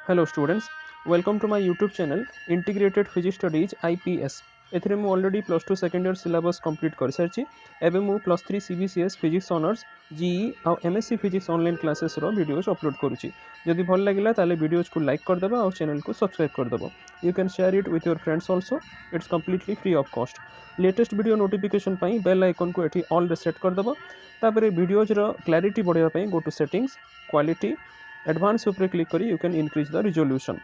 Hello students, welcome to my YouTube channel Integrated Physics Studies IPS. एथिरे मु already plus two second year syllabus complete कर सारी एवं मु plus three CBCS physics honours GE आ MSc physics online classes रो videos upload करुच्ची जदि भल लगिला ताले वीडियोस को लाइक करदेव और चैनल को सब्सक्राइब करदेव you can share it with your friends also it's completely free of cost latest video notification पाई बेल आइकन को एटी ऑल रे सेट करदेव तापर वीडियोज रो क्लैरिटी बढ़ाई go to settings quality advance उपरे क्लिक करी you can increase the resolution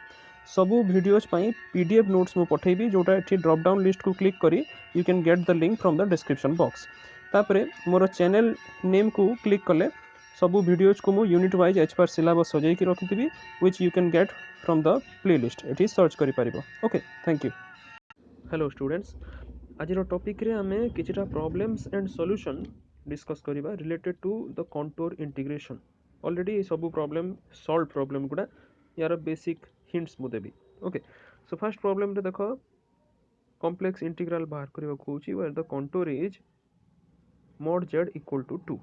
सबू वीडियोज पाई पीडीएफ नोट्स मु पठेबी जोटा एठी ड्रॉप डाउन लिस्ट को क्लिक करी you can get the link from the description box तापरे मोर चैनल नेम को क्लिक कले सबू वीडियोज को मु unit wise as per syllabus सजाई की रखिथिबी which you can get from the playlist एठी सर्च करि परिबो okay thank you hello students आज टॉपिक रे हमें किछटा प्रॉब्लम्स एंड सॉल्यूशन डिस्कस करिबा related to the contour integration already सब प्रॉब्लम सॉल्व प्रॉब्लम गुडा यार बेसिक हिंट्स मु देबी ओके सो फर्स्ट प्रॉब्लम रे देखो कॉम्प्लेक्स इंटीग्रल बाहर करबा कोची where the contour is mod z equal to 2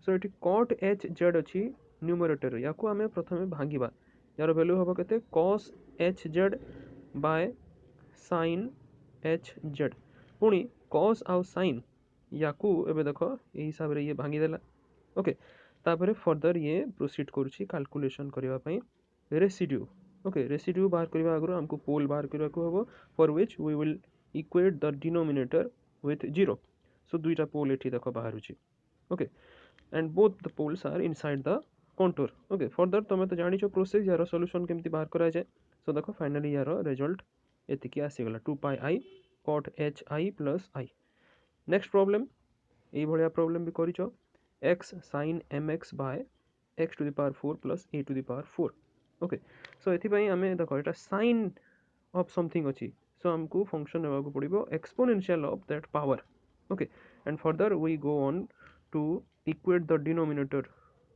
so एटी cot h z अछि न्यूमरेटर या को हमें प्रथमे भांगिबा यार वैल्यू हबो केते cos h z by sin h z पुणी cos आउ sin या को एबे देखो ए हिसाब रे ये भांगी देला ओके तापर फर्दर ये प्रोसीड करूची कैलकुलेशन करबा पई रेसिड्यू ओके रेसिड्यू बाहर करबा आगरो हमको पोल बाहर करबा को हबो for which we will equate the denominator with 0 so दुईटा पोल एठी देखो बाहर होची okay and both the poles are inside the contour okay further तमे तो जानि छो प्रोसेस यार सॉल्यूशन केमती बाहर करा जाय सो देखो फाइनली यार रिजल्ट एतिकी आसी गला 2 pi I cot h I plus I next problem ए भलिया प्रॉब्लम भी करिछो x sin mx by x to the power 4 plus a to the power 4 okay so एथि पई हमें देखो एटा sin ऑफ समथिंग अछि सो हमको फंक्शन लेवा को पड़िबो exponential of that power okay and further we go on to equate the denominator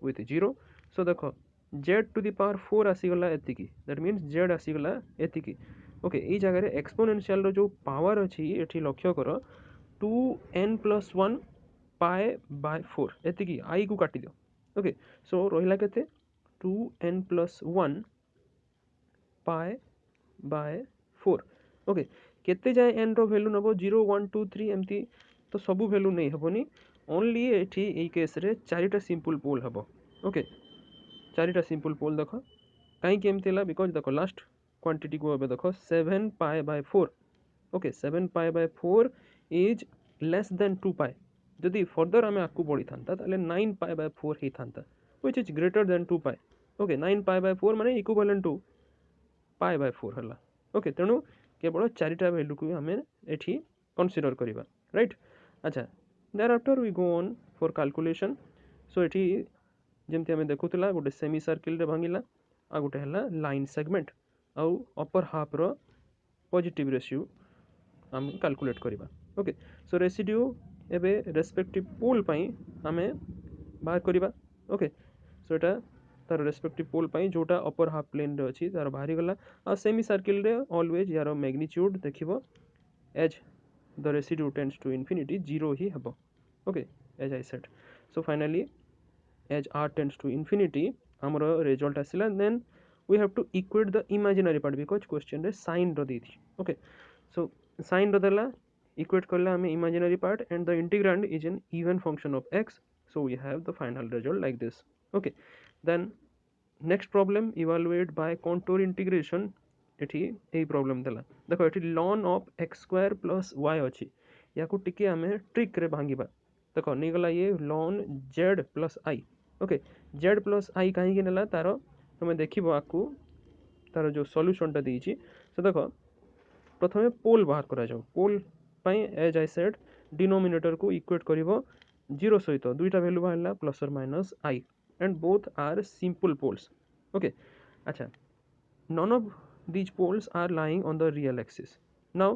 with 0 सो देखो z to the power 4 आसी गला एतिकी दैट मींस z आसी गला एतिकी ओके ए जगह रे एक्सपोनेंशियल रो जो पावर अछि एठी लक्ष्य करो 2n plus 1 pi by 4 एतिकी आई को काटी दियो ओके सो रहिला केते 2n plus 1 pi by 4 okay केते जाय n रो वैल्यू नबो 0 1 2 3 एमती तो सबु वैल्यू नहीं हबोनी ओनली एठी ए केस रे चारिटा सिंपल पोल हबो ओके चारिटा सिंपल पोल देखो काई केमतेला बिकॉज़ देखो लास्ट क्वांटिटी को एबे देखो 7 pi by 4 okay 7 pi by 4 is less than 2 pi जदि फर्दर हमें आकु बढ़ी थांता ताले 9 pi by 4 ही थांता which is greater than 2 pi okay 9 pi by 4 माने इक्विवेलेंट टू pi by 4 हला ओके तेनु केवल चारिटा वैल्यू को हमें एठी कंसीडर करिबा राइट अच्छा thereafter we go on for calculation so एठी जेमती हमें देखुतला गोटे सेमी सर्किल रे भांगिला आ गोटे हला लाइन सेगमेंट आउ upper half rho positive ratio हम कैलकुलेट करिबा ओके सो रेसिड्यू एबे रेस्पेक्टिव पोल पई हमें बाहर करिबा ओके सो एटा तार रेस्पेक्टिव पोल पई जोटा अपर हाफ प्लेन रे अछि तार बाहरी गला आ सेमी सर्किल रे ऑलवेज यार मैग्नीट्यूड देखिबो as the residue tends to infinity 0 ही हबो okay as I said so finally as r tends to infinity हमर रिजल्ट आसिला then we have to equate the imaginary part because question रे sin रो दी थी okay so sin रो देला equate करला हमें imaginary part and the integrand is an even function of x so we have the final result like this okay then next problem evaluate by contour integration एठी a problem देला देखो एठी ln of x square plus y अछि या को टिके हमें trick रे भांगीबा देखो नै गला ये ln z plus i okay z plus i कहीं के नेला तारो हमें देखिबो आकू तारो जो सॉल्यूशन ता देछि सो देखो प्रथमे पोल बाहर करा जाओ पोल पई एज आई सेड डिनोमिनेटर को इक्वेट करिवो 0 सहित दुईटा वैल्यू बाहरला प्लस और minus i and both are simple poles okay अच्छा none of these poles are lying on the real axis now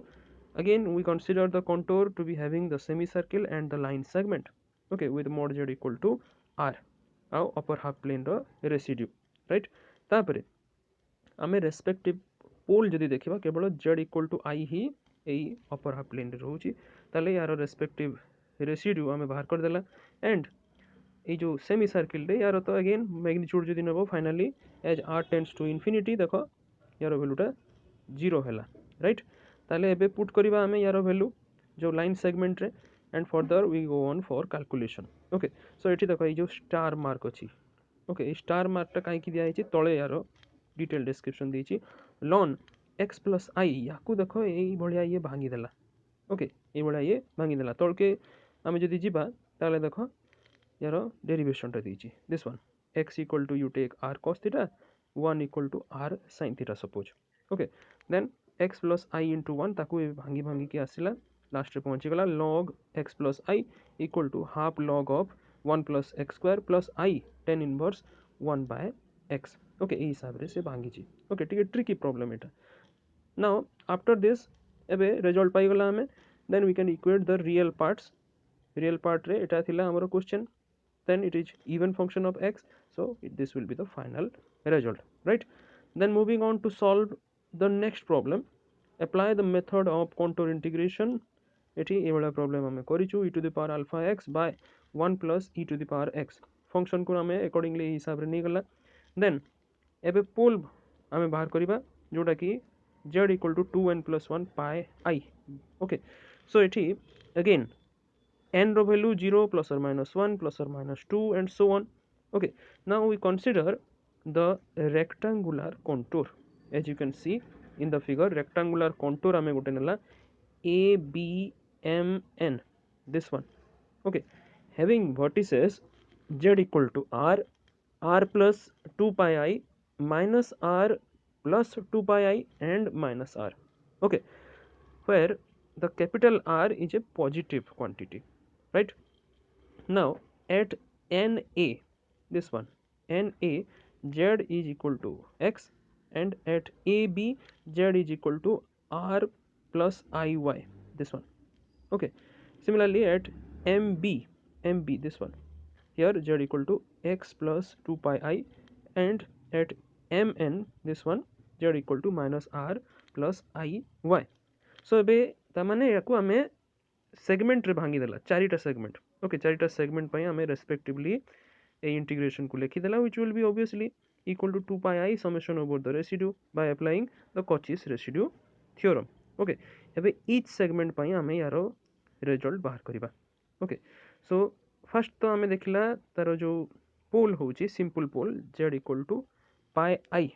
again we consider the contour to be having the semicircle and the line segment okay with mod z equal to r now upper half plane ro residue right तापरे आमे respective पोल जदि देखिबा केवल z equal to i ही एई upper half plane रे रहउची ताले यार रेस्पेक्टिव रेसिड्यू आमे बाहर कर देला एंड ये जो सेमी सर्किल यार तो अगेन मैग्नीट्यूड जदि नब finally as R tends to infinity देख यार भैल्यूटा 0 है राइट ताले एबे पुट करबा हमें यार वैल्यू जो लाइन सेगमेंट रे and further we go on for calculation okay so एठी देखो ये जो स्टार मार्क अछि ओके ये स्टार मार्कटा काई कि दिया है तले यार डिटेल डिस्क्रिप्शन देछि लॉन x प्लस आई याकू देखो यही भलिया ये भांगी देला ओके ये भलिया ये भांगी देला तळके आमे जदि जिबा ताले देखो यार डेरिवेशनटा देछि this one x equal to you take r cos theta 1 equal to r sin theta suppose okay then x plus i into 1 ताकू भांगी भांगी के आसिला लास्ट रे पहुंची गला log x plus i equal to half log of 1 plus x square plus i tan inverse 1 by x okay ए हिसाब रे से भांगी छी ओके ठीक है ट्रिकी प्रॉब्लम एटा नाउ आफ्टर दिस एबे रिजल्ट पाई गला हमें then we can equate the real part रे एटा थिला हमरो question then it is even function of x so this will be the final result right then moving on to solve the next problem apply the method of contour integration एठी ए वाला problem हमें करिछु e to the power alpha x by 1 plus e to the power x function को हमें accordingly हिसाब रे नहीं गला then एबे पोल हमें बाहर करिबा जोटा कि z equal to 2n plus 1 pi I okay so एठी again n ro value 0 plus or minus 1 plus or minus 2 and so on okay now we consider the rectangular contour as you can see in the figure rectangular contour ame gote nela ABMN this one okay having vertices z equal to r plus 2 pi I minus r plus 2 pi I and minus r okay where the capital R is a positive quantity right now at NA this one NA z is equal to x and at AB z is equal to r plus IY this one okay similarly at MB this one here z equal to x plus 2 pi I and at MN this one z equal to minus r plus IY सो एबे तामाने याकू हमें segment रे भांगी देला चारिटा segment okay चारिटा segment पई हमें respectively a integration को लिखि देला which will be obviously equal to 2 pi i summation over the residue by applying the Cauchy's residue theorem okay एबे ईच सेगमेंट पई हमें यारो रिजल्ट बाहर करबा ओके सो फर्स्ट तो हमें देखला तारो जो पोल होची simple pole z equal to pi i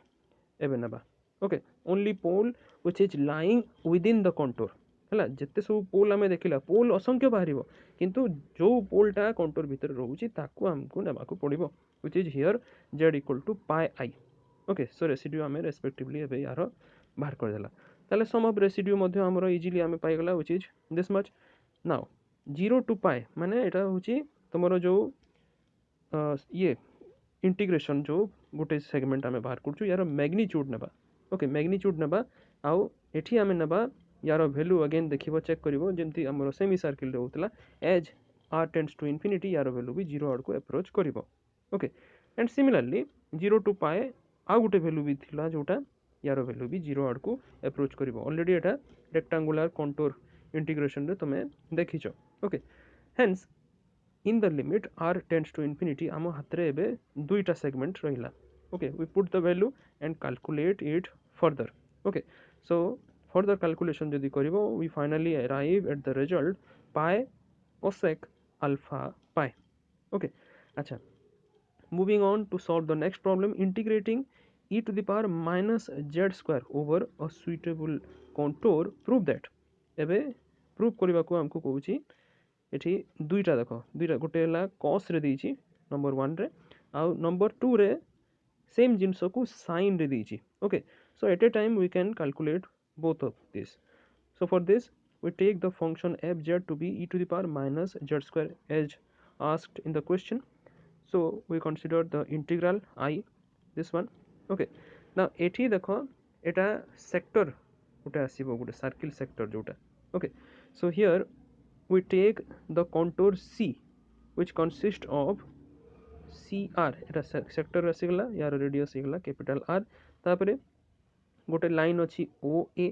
एबे नबा okay only pole which is lying within the contour हला जत्ते सब पोल हमें देखिला पोल असंख्य बाहरिबो किंतु जो पोलटा कंटूर भीतर रहउची ताकू हमको नेबाकू पड़िबो which is here z equal to pi i okay so residue हमें रेस्पेक्टिवली एबे यार बाहर कर देला ताले सम ऑफ रेसिड्यू मध्ये हमरो इजीली हमें पाई गला which is this much now 0 to pi माने एटा होची तमरो जो ये इंटीग्रेशन जो गोटे सेगमेंट हमें बाहर करछु यार मैग्नीट्यूड नेबा ओके मैग्नीट्यूड नेबा आउ एठी हमें नेबा यार वैल्यू अगेन देखिबो चेक करिवो जेंति हमरो सेमी सर्किल रे होतला as r tends to infinity यार वैल्यू भी 0 आड़ को अप्रोच करिवो okay and similarly 0 to pi आ गोटे वैल्यू भी थिला जोटा यार वैल्यू भी 0 आड़ को अप्रोच करिवो ऑलरेडी एटा रेक्टेंगुलर कंटूर इंटीग्रेशन रे तमे देखिछो okay hence in the limit r tends to infinity आम हाथ रे एबे दुईटा सेगमेंट रहिला okay we put the value and calculate it further okay so further calculation जदि करिवो we finally arrive at the result pi cosec alpha pi okay अच्छा moving on to solve the next problem integrating e to the power minus z square over a suitable contour prove that एबे prove करबा को हमको कहूची एठी दुईटा देखो दुईटा गोटे हला cos रे देछि नंबर 1 रे आ नंबर 2 रे सेम जिंस को sin रे देछि okay so at a time we can calculate both of this so for this we take the function fz to be e to the power minus z square as asked in the question so we consider the integral I this one okay now एठी देखो एटा sector गोटे आसीबो गोटे circle sector जोटा okay so here we take the contour C which consists of CR Etah sector आसीगला यार radius आसीगला capital R तापरे गोटे line अछि OA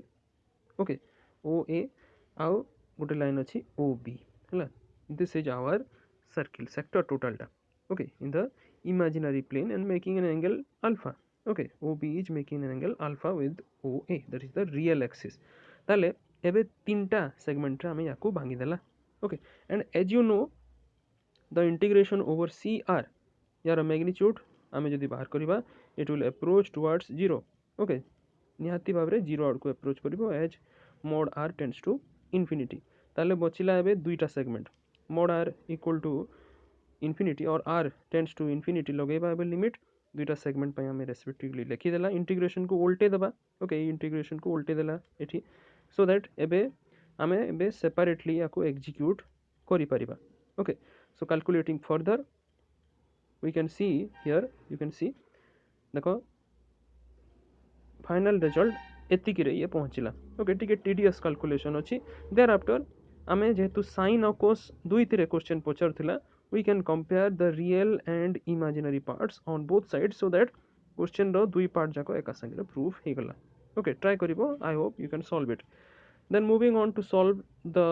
okay OA आउ गोटे लाइन अछि OB हला this is our circle sector total टा okay, in the imaginary plane and making an angle alpha. Okay, OB is making an angle alpha with OA, that is the real axis. তাহলে ଏବେ তিনটা সেগমেন্টରେ ଆମେ ୟାକୁ ଭାଙ୍ଗିଦେଲା. Okay, and as you know the integration over CR यार magnitude आम जदि बाहर करवा it will approach towards zero. Okay, निहाती भाव में जीरो आड़ को अप्रोच कर as mod R tends to infinity. ताले बचिला एबे दुईटा segment mod R equal to infinity और आर टेंड्स टू इनफिनिटी लगेबा एबे लिमिट दुईटा सेगमेंट पे आमे रेस्पेक्टिवली लिखिदेला. इंटीग्रेशन को उल्टे देबा. ओके, इंटीग्रेशन को उल्टे देला एठी सो दैट एबे आमे एबे सेपरेटली याको एग्जीक्यूट करि परिबा. Okay, so calculating further we can see here, you can see देखो फाइनल रिजल्ट एतिक ये पहुँचला. ओके, टिके टीडीएस कैलकुलेशन अच्छी. देयर आफ्टर आमे जेहेतु साइन और कोस दुई थी question Pachar we can compare the real and imaginary parts on both sides so that question रो दुई पार्ट जाक एका संगे प्रूफ हो गला. ओके, ट्राई करिवो. I hope you can solve it. Then moving on to solve the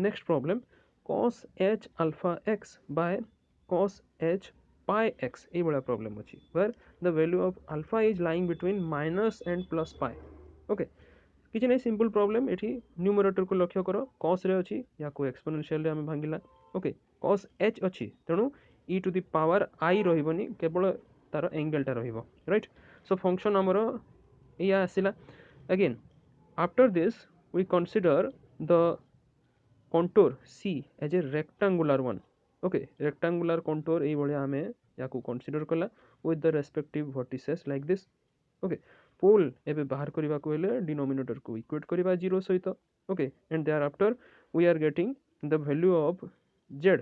next problem, cos h alpha x by cos h pi x ये बड़ा problem अच्छी where the value of alpha is lying between minus and plus pi. Okay, किसी नहीं simple problem एठी numerator को लक्ष्य करो. cos रे अछि या को एक्सपोनेंशियल रे हम भांगिला. ओके, cos h अछि तेणु e to the power i रहिबनी केवल तार एंगल टा रहिबो. राइट, सो फंक्शन हमरो या आसिला. Again after this we consider the contour C as a rectangular one. Okay, rectangular contour ei bhaliya ame yaku consider kala with the respective vertices like this. Okay, pole ebe bahar kariba ko hele denominator ko equate kariba 0 सहित. Okay, and thereafter we are getting the value of z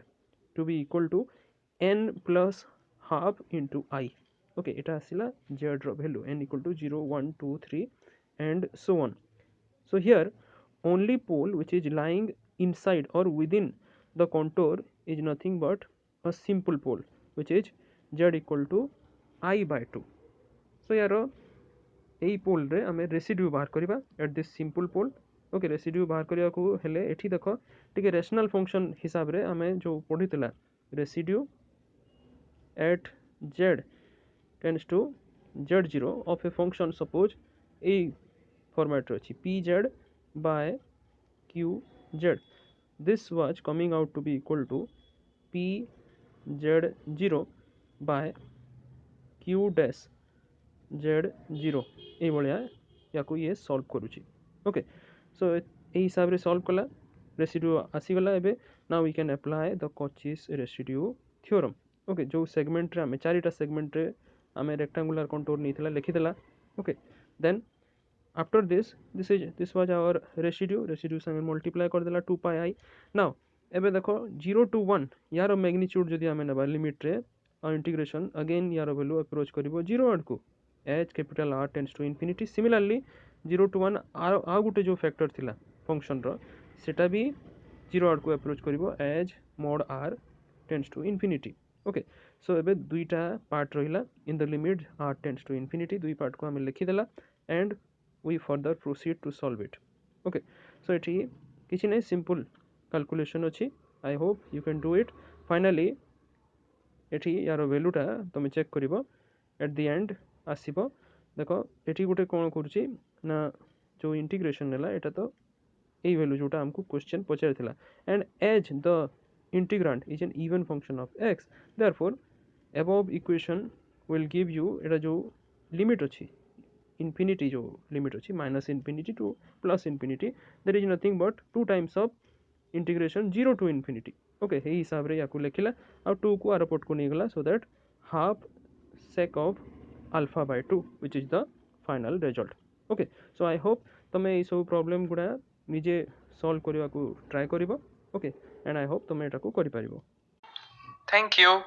to be equal to n plus half into I. Okay, eta asila z ro value n equal to 0 1 2 3 and so on. So here only pole which is lying inside or within the contour is nothing but a simple pole which is z equal to I by 2. So यार यही पोल रे आमे residue बाहर करिबा at this simple pole. Okay, residue बाहर करिया को हेले एठी देखो टिके रेशनल फंक्शन हिसाब रे आमे जो पढितला residue at z tends to z0 of a function suppose a format रे अछि pz by qz. This was coming out to be equal to pz0 by q dash z0 ये भाया या ये सॉल्व करुच्ची. ओके, सो यही हिसाब से सॉल्व कला residue आसीगला. एबे now we can apply the Cauchy's residue theorem. Okay, जो सेगमेंट रे आमे चारिटा सेगमेंट रे आमे रेक्टेंगुलर कंटूर नहीं लिखिदेला. Okay, then after this was our residue संगे मल्टीप्लाई कर देला 2 pi I. नाउ एबे देखो 0 to 1 यार मैग्नीट्यूड जदि आमे नबा लिमिट रे और इंटीग्रेशन अगेन यार वैल्यू अप्रोच करिवो 0 आड़ को एच capital R tends to infinity. Similarly 0 to 1 आ गुटे जो फैक्टर थिला फंक्शन रो सेटा भी 0 आड़ को अप्रोच करिवो as mod R tends to infinity. Okay, so एबे दुईटा पार्ट रहिला in the limit R tends to infinity. दुई पार्ट को आमे लिखिदेला and we further proceed to solve it. Okay, so it किसी नहीं simple calculation अच्छी. I hope you can do it. Finally एठी यार वैल्यू टा तुम चेक करिवो at the end आसीबो. देखो एठी गुटे कोन करूची ना जो इंटीग्रेशन नेला एटा तो एई वैल्यू जोटा हमको question पचारथिला and as the integrand is an even function of x therefore above equation will give you एटा जो लिमिट अच्छी infinity जो लिमिट अच्छी minus infinity to plus infinity there is nothing but 2 times of integration 0 to infinity. Okay, यही हिसाब रे याकू लिखिला और 2 को are पट को नहीं गला so that half sec of alpha by 2 which is the final result. Okay, so I hope तमे ये सब प्रॉब्लम गुडा निजे सॉल्व करबा को ट्राई करिवो. ओके, एंड आई होप तमे एटा को करि परिबो. Thank you.